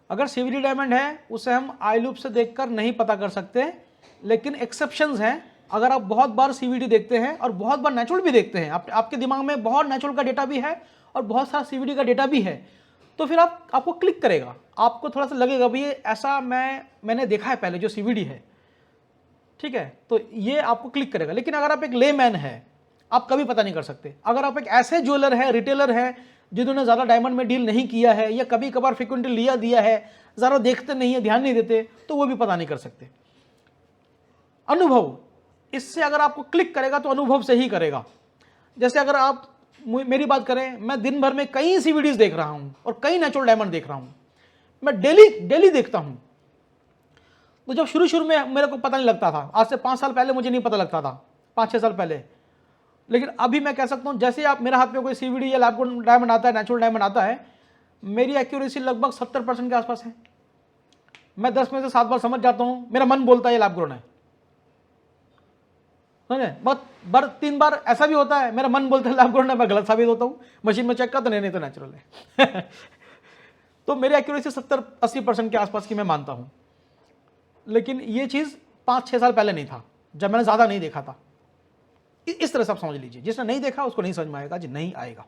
अगर CVD diamond है उसे हम आई लूप से देखकर नहीं पता कर सकते, लेकिन एक्सेप्शंस हैं। अगर आप बहुत बार सीवीडी देखते हैं और बहुत बार नेचुरल भी देखते हैं, आपके दिमाग में बहुत नेचुरल का डेटा भी है और बहुत सारा सीवीडी का डेटा भी है, तो फिर आपको क्लिक करेगा, आपको थोड़ा सा लगेगा भाई ऐसा मैंने देखा है पहले जो सीवीडी है, ठीक है, तो ये आपको क्लिक करेगा। लेकिन अगर आप एक लेमैन है, आप कभी पता नहीं कर सकते। अगर आप एक ऐसे ज्वेलर है, रिटेलर है, जिन्होंने ज़्यादा डायमंड में डील नहीं किया है या कभी कभार फ्रिक्वेंटली लिया दिया है, ज़्यादा देखते नहीं है, ध्यान नहीं देते, तो वो भी पता नहीं कर सकते। अनुभव, इससे अगर आपको क्लिक करेगा तो अनुभव से ही करेगा। जैसे अगर आप मेरी बात करें, मैं दिन भर में कई सीवीडीज देख रहा हूं और कई नेचुरल डायमंड देख रहा हूं, मैं डेली देखता हूं। तो जब शुरू में मेरे को पता नहीं लगता था, आज से 5 साल पहले मुझे नहीं पता लगता था, 5-6 साल पहले, लेकिन अभी मैं कह सकता हूं जैसे आप मेरे हाथ में कोई सीवीडी या लैब ग्रोन डायमंड आता है, नेचुरल डायमंड आता है, मेरी एक्यूरेसी लगभग 70% के आसपास है। मैं 10 में से 7 बार समझ जाता हूं, मेरा मन बोलता है ये लैब ग्रोन है, बहुत बार 3 बार ऐसा भी होता है मेरा मन बोलता है लैब ग्रोन है, मैं गलत साबित होता हूं, मशीन में चेक करता नहीं तो नेचुरल है। तो मेरी एक्यूरेसी 70-80% के आसपास की मैं मानता हूं। लेकिन ये चीज 5-6 साल पहले नहीं था, जब मैंने ज्यादा नहीं देखा था। इस तरह से आप समझ लीजिए, जिसने नहीं देखा उसको नहीं समझ में आएगा, जी नहीं आएगा।